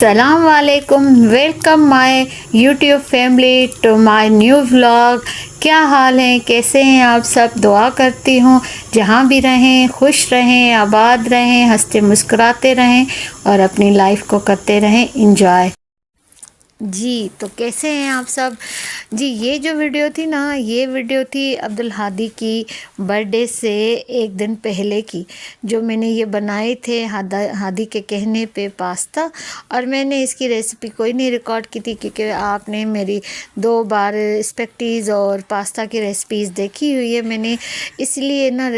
السلام علیکم، welcome my YouTube family to my new vlog. کیا حال ہیں، کیسے ہیں آپ سب؟ دعا کرتی ہوں جہاں بھی رہیں خوش رہیں، آباد رہیں، ہنستے مسکراتے رہیں اور اپنی لائف کو کرتے رہیں انجوائے۔ جی تو کیسے ہیں آپ سب؟ جی یہ جو ویڈیو تھی نا، یہ ویڈیو تھی عبدالہادی کی برتھ ڈے سے ایک دن پہلے کی، جو میں نے یہ بنائے تھے ہادی کے کہنے پہ پاستا، اور میں نے اس کی ریسیپی کوئی نہیں ریکارڈ کی تھی کیونکہ آپ نے میری 2 بار اسپیگٹیز اور پاستا کی ریسیپیز دیکھی ہوئی ہے۔ میں نے اس لیے نا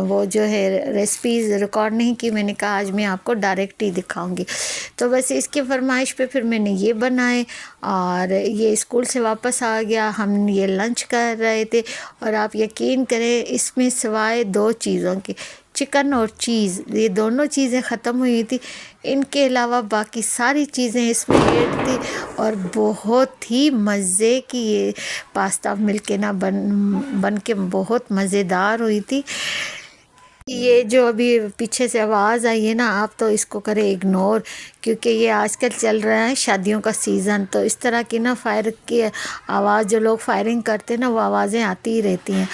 وہ جو ہے ریسیپیز ریکارڈ نہیں کی، میں نے کہا آج میں آپ کو ڈائریکٹ ہی دکھاؤں گی، تو بس اس کی فرمائش پہ پھر میں نے یہ بنائے۔ اور یہ اسکول سے واپس آ گیا، ہم یہ لنچ کر رہے تھے، اور آپ یقین کریں اس میں سوائے 2 چیزوں کے، چکن اور چیز، یہ دونوں چیزیں ختم ہوئی تھی، ان کے علاوہ باقی ساری چیزیں اس میں ایڈ تھی، اور بہت ہی مزے کی یہ پاستا مل کے نا بن کے بہت مزیدار ہوئی تھی۔ یہ جو ابھی پیچھے سے آواز آئی ہے نا، آپ تو اس کو کریں اگنور، کیونکہ یہ آج کل چل رہا ہے شادیوں کا سیزن، تو اس طرح کی نا فائر کی آواز، جو لوگ فائرنگ کرتے ہیں نا، وہ آوازیں آتی ہی رہتی ہیں۔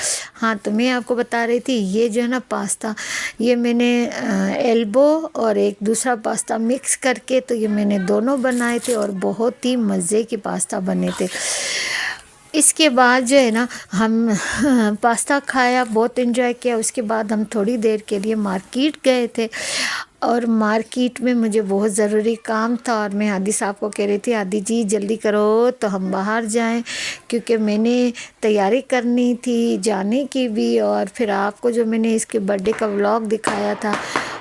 ہاں تو میں آپ کو بتا رہی تھی، یہ جو ہے نا پاستا، یہ میں نے ایلبو اور ایک دوسرا پاستا مکس کر کے، تو یہ میں نے دونوں بنائے تھے اور بہت ہی مزے کے پاستا بنے تھے۔ اس کے بعد جو ہے نا ہم پاستا کھایا، بہت انجوائے کیا۔ اس کے بعد ہم تھوڑی دیر کے لیے مارکیٹ گئے تھے، اور مارکیٹ میں مجھے بہت ضروری کام تھا، اور میں ہادی صاحب کو کہہ رہی تھی ہادی جی جلدی کرو تو ہم باہر جائیں، کیونکہ میں نے تیاری کرنی تھی جانے کی بھی، اور پھر آپ کو جو میں نے اس کے برتھ ڈے کا ولاگ دکھایا تھا،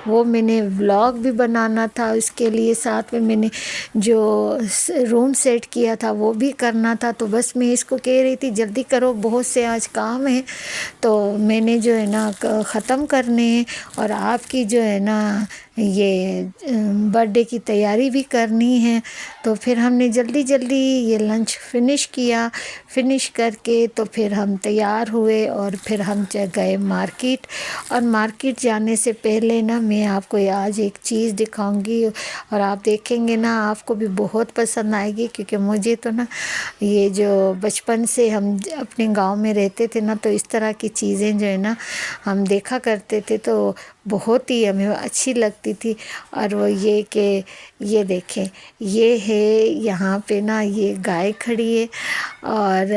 وہ میں نے ولاگ بھی بنانا تھا، اس کے لیے ساتھ میں نے جو روم سیٹ کیا تھا وہ بھی کرنا تھا، تو بس میں اس کو کہہ رہی تھی جلدی کرو، بہت سے آج کام ہیں، تو میں نے جو ہے نا ختم کرنے ہیں، اور آپ کی جو ہے نا یہ برتھ ڈے کی تیاری بھی کرنی ہے۔ تو پھر ہم نے جلدی جلدی یہ لنچ فنش کیا، فنش کر کے تو پھر ہم تیار ہوئے، اور پھر ہم گئے مارکیٹ۔ اور مارکیٹ جانے سے پہلے نا میں آپ کو آج ایک چیز دکھاؤں گی، اور آپ دیکھیں گے نا آپ کو بھی بہت پسند آئے گی، کیونکہ مجھے تو نا یہ جو بچپن سے ہم اپنے گاؤں میں رہتے تھے نا، تو اس طرح کی چیزیں جو ہے نا ہم دیکھا کرتے تھے، تو بہت ہی ہمیں اچھی لگتی تھی۔ اور وہ یہ کہ یہ دیکھیں، یہ ہے یہاں پہ نا یہ گائے کھڑی ہے، اور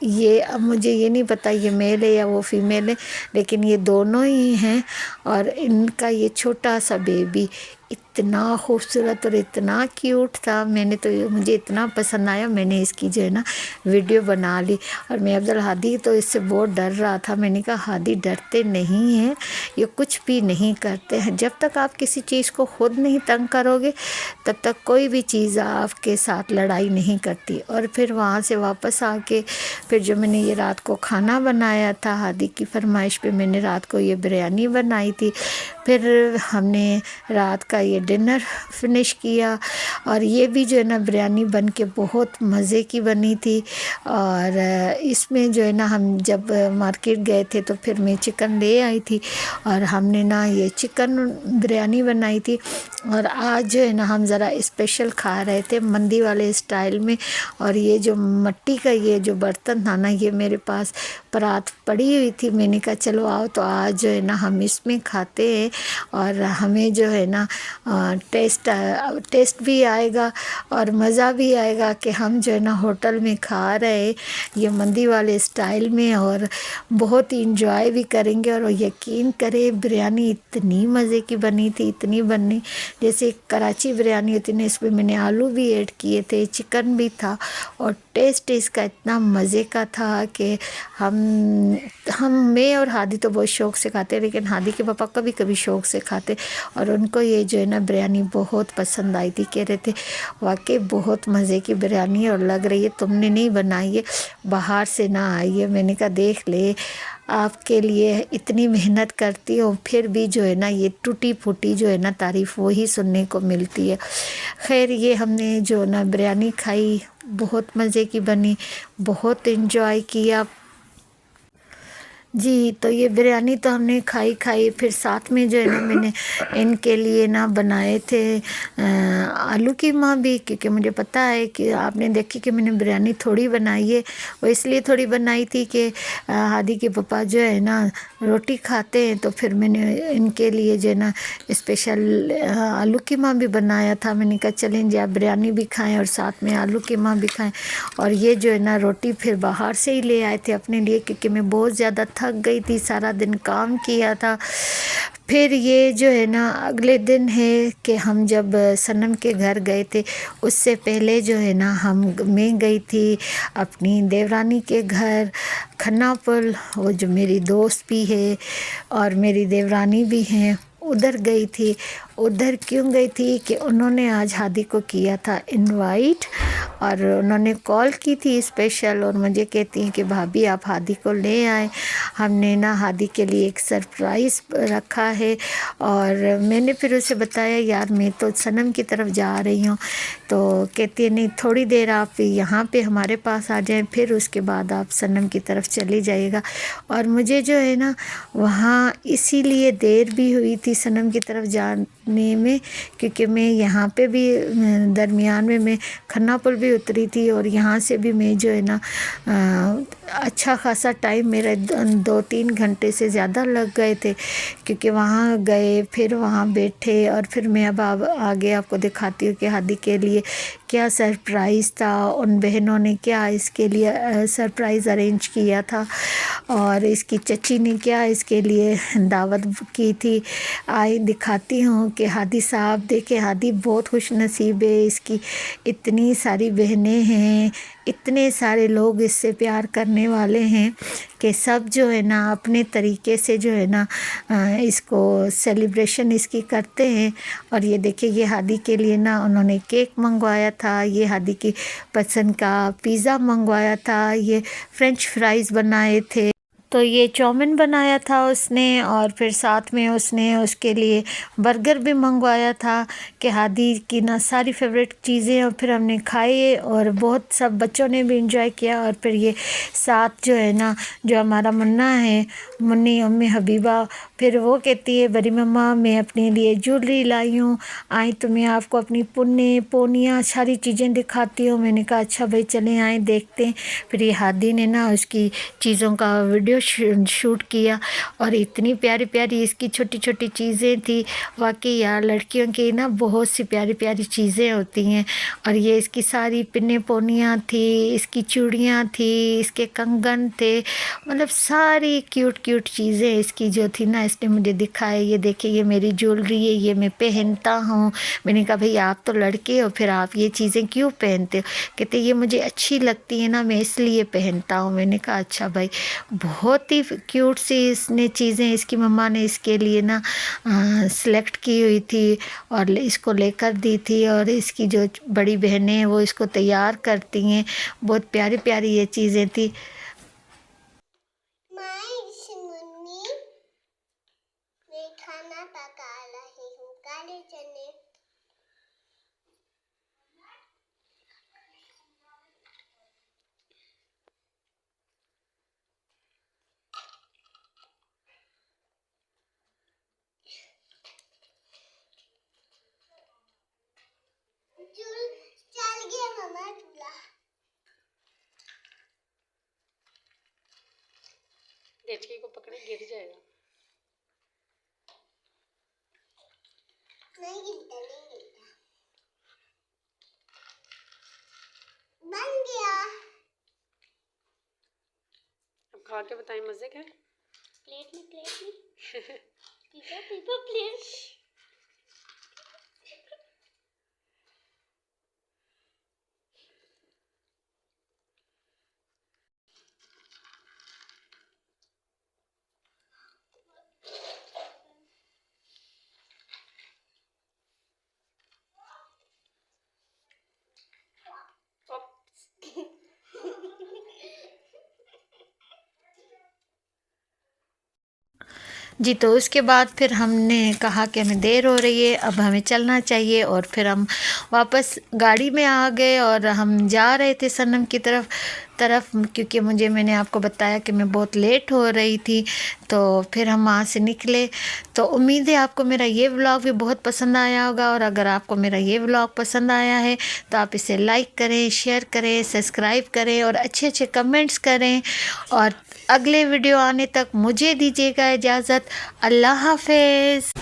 یہ اب مجھے یہ نہیں پتہ یہ میل ہے یا وہ فیمیل ہے، لیکن یہ دونوں ہی ہیں، اور ان کا یہ چھوٹا سا بیبی اتنا خوبصورت اور اتنا کیوٹ تھا، مجھے اتنا پسند آیا، میں نے اس کی جو ہے نا ویڈیو بنا لی۔ اور میں عبدالہادی تو اس سے بہت ڈر رہا تھا، میں نے کہا ہادی ڈرتے نہیں ہیں، یہ کچھ بھی نہیں کرتے ہیں، جب تک آپ کسی چیز کو خود نہیں تنگ کرو گے تب تک کوئی بھی چیز آپ کے ساتھ لڑائی نہیں کرتی۔ اور پھر وہاں سے واپس آ کے پھر جو میں نے یہ رات کو کھانا بنایا تھا، ہادی کی فرمائش پہ میں نے رات کو یہ بریانی بنائی تھی، پھر ہم نے رات کا یہ ڈنر فنش کیا، اور یہ بھی جو ہے نا بریانی بن کے بہت مزے کی بنی تھی۔ اور اس میں جو ہے نا ہم جب مارکیٹ گئے تھے تو پھر میں چکن لے آئی تھی، اور ہم نے نا یہ چکن بریانی بنائی تھی، اور آج جو ہے نا ہم ذرا اسپیشل کھا رہے تھے مندی والے اسٹائل میں۔ اور یہ جو مٹی کا یہ جو برتن تھا نا، یہ میرے پاس پرات پڑی ہوئی تھی، میں نے کہا چلو آؤ تو آج جو ہے نا ہم اس میں کھاتے ہیں، اور ہمیں جو ہے نا ٹیسٹ بھی آئے گا اور مزہ بھی آئے گا کہ ہم جو ہے نا ہوٹل میں کھا رہے یہ مندی والے اسٹائل میں، اور بہت انجوائے بھی کریں گے۔ اور یقین کرے بریانی اتنی مزے کی بنی تھی، اتنی بنی جیسے کراچی بریانی ہوتی نا، اس میں میں نے آلو بھی ایڈ کیے تھے، چکن بھی تھا، اور ٹیسٹ اس کا اتنا مزے کا تھا کہ میں اور ہادی تو بہت شوق سے کھاتے، لیکن ہادی کے پاپا کبھی کبھی شوق سے کھاتے، اور ان کو یہ جو ہے نا بریانی بہت پسند آئی تھی، کہہ رہے تھے واقعی بہت مزے کی بریانی ہے، اور لگ رہی ہے تم نے نہیں بنائی ہے، باہر سے نہ آئی ہے۔ میں نے کہا دیکھ لے، آپ کے لیے اتنی محنت کرتی ہوں، پھر بھی جو ہے نا یہ ٹوٹی پھوٹی جو ہے نا تعریف وہی سننے کو ملتی ہے۔ خیر یہ ہم نے جو نا بریانی کھائی، بہت مزے کی بنی، بہت انجوائے کیا۔ جی تو یہ بریانی تو ہم نے کھائی پھر ساتھ میں جو ہے نا میں نے ان کے لیے نا بنائے تھے آلو قیمہ بھی، کیونکہ مجھے پتہ ہے کہ آپ نے دیکھی کہ میں نے بریانی تھوڑی بنائی ہے، وہ اس لیے تھوڑی بنائی تھی کہ ہادی کے پپا جو ہے نا روٹی کھاتے ہیں، تو پھر میں نے ان کے لیے جو ہے نا اسپیشل آلو قیمہ بھی بنایا تھا۔ میں نے کہا چلیں جی آپ بریانی بھی کھائیں اور ساتھ میں آلو قیمہ بھی کھائیں، اور یہ جو ہے نا روٹی پھر باہر سے ہی لے آئے تھے اپنے لیے، کیونکہ میں بہت زیادہ تھک گئی تھی، سارا دن کام کیا تھا۔ پھر یہ جو ہے نا اگلے دن ہے کہ ہم جب صنم کے گھر گئے تھے، اس سے پہلے جو ہے نا میں گئی تھی اپنی دیورانی کے گھر کھنا پل، وہ جو میری دوست بھی ہے اور میری دیورانی بھی ہیں، ادھر گئی تھی۔ ادھر کیوں گئی تھی کہ انہوں نے آج ہادی کو کیا تھا انوائٹ، اور انہوں نے کال کی تھی اسپیشل، اور مجھے کہتی ہیں کہ بھابھی آپ ہادی کو لے آئیں، ہم نے نا ہادی کے لیے ایک سرپرائز رکھا ہے۔ اور میں نے پھر اسے بتایا یار میں تو صنم کی طرف جا رہی ہوں، تو کہتی ہے نہیں تھوڑی دیر آپ یہاں پہ ہمارے پاس آ جائیں، پھر اس کے بعد آپ صنم کی طرف چلی جائے گا۔ اور مجھے جو ہے نا وہاں اسی لیے دیر بھی ہوئی تھی صنم کی طرف جانے میں، کیونکہ میں یہاں پہ بھی درمیان میں کھنا پل بھی اتری تھی، اور یہاں سے بھی میں جو ہے نا اچھا خاصا ٹائم میرا 2-3 گھنٹے سے زیادہ لگ گئے تھے، کیونکہ وہاں گئے پھر وہاں بیٹھے، اور پھر میں اب آگے آپ کو دکھاتی ہوں کہ ہادی کے لیے کیا سرپرائز تھا، ان بہنوں نے کیا اس کے لیے سرپرائز ارینج کیا تھا، اور اس کی چچی نے کیا اس کے لیے دعوت کی تھی۔ آئی دکھاتی ہوں کہ ہادی صاحب دیکھے، ہادی بہت خوش نصیب ہے، اس کی اتنی ساری بہنیں ہیں، اتنے سارے لوگ اس سے پیار کرنے والے ہیں کہ سب جو ہے نا اپنے طریقے سے جو ہے نا اس کو سیلیبریشن اس کی کرتے ہیں۔ اور یہ دیکھیں یہ ہادی کے لیے نا انہوں نے کیک منگوایا تھا، یہ ہادی کی پسند کا پیزا منگوایا تھا، یہ فرینچ فرائز بنائے تھے، تو یہ چاؤمن بنایا تھا اس نے، اور پھر ساتھ میں اس نے اس کے لیے برگر بھی منگوایا تھا کہ ہادی کی نا ساری فیوریٹ چیزیں، اور پھر ہم نے کھائے اور بہت سب بچوں نے بھی انجوائے کیا۔ اور پھر یہ ساتھ جو ہے نا جو ہمارا منا ہے، منی امی حبیبہ، پھر وہ کہتی ہے بڑی مما میں اپنے لیے جویلری لائی ہوں، آئیں تو میں آپ کو اپنی پونیاں ساری چیزیں دکھاتی ہوں۔ میں نے کہا اچھا بھائی چلیں آئیں دیکھتے ہیں۔ پھر یہ ہادی نے نا اس کی چیزوں کا ویڈیو شوٹ کیا، اور اتنی پیاری پیاری اس کی چھوٹی چھوٹی چیزیں تھی، واقعی یار لڑکیوں کی نا بہت سی پیاری پیاری چیزیں ہوتی ہیں۔ اور یہ اس کی ساری پنے پونیاں تھی، اس کی چوڑیاں تھی، اس کے کنگن تھے، مطلب ساری کیوٹ کیوٹ چیزیں اس کی جو تھی نا اس نے مجھے دکھائے، یہ دیکھیں یہ میری جویلری ہے، یہ میں پہنتا ہوں۔ میں نے کہا بھئی آپ تو لڑکے ہو، پھر آپ یہ چیزیں کیوں پہنتے ہو؟ کہتے یہ مجھے اچھی لگتی ہے نا میں اس لیے پہنتا ہوں۔ میں نے کہا اچھا بھائی، بہت ہی کیوٹ سی اس نے چیزیں اس کی مما نے اس کے لیے نا سلیکٹ کی ہوئی تھی اور اس کو لے کر دی تھی، اور اس کی جو بڑی بہنیں ہیں وہ اس کو تیار کرتی ہیں، بہت پیاری پیاری یہ چیزیں تھی۔ میں کھانا پکا رہی ہوں، کالے چنے۔ چل گیا ماما چولہا، دیکھیے کو پکڑے گر جائے گا۔ نہیں گرتا نہیں گرتا، بن گیا۔ اب کھا کے بتائیں مزے کا ہے؟ پلیٹ میں پیپا پیپا پلیٹ۔ جی تو اس کے بعد پھر ہم نے کہا کہ ہمیں دیر ہو رہی ہے، اب ہمیں چلنا چاہیے، اور پھر ہم واپس گاڑی میں آ گئے اور ہم جا رہے تھے صنم کی طرف۔ طرف، کیونکہ میں نے آپ کو بتایا کہ میں بہت لیٹ ہو رہی تھی، تو پھر ہم وہاں سے نکلے۔ تو امید ہے آپ کو میرا یہ ولاگ بھی بہت پسند آیا ہوگا، اور اگر آپ کو میرا یہ ولاگ پسند آیا ہے تو آپ اسے لائک کریں، شیئر کریں، سبسکرائب کریں اور اچھے اچھے کمنٹس کریں، اور اگلے ویڈیو آنے تک مجھے دیجیے گا اجازت۔ اللہ حافظ۔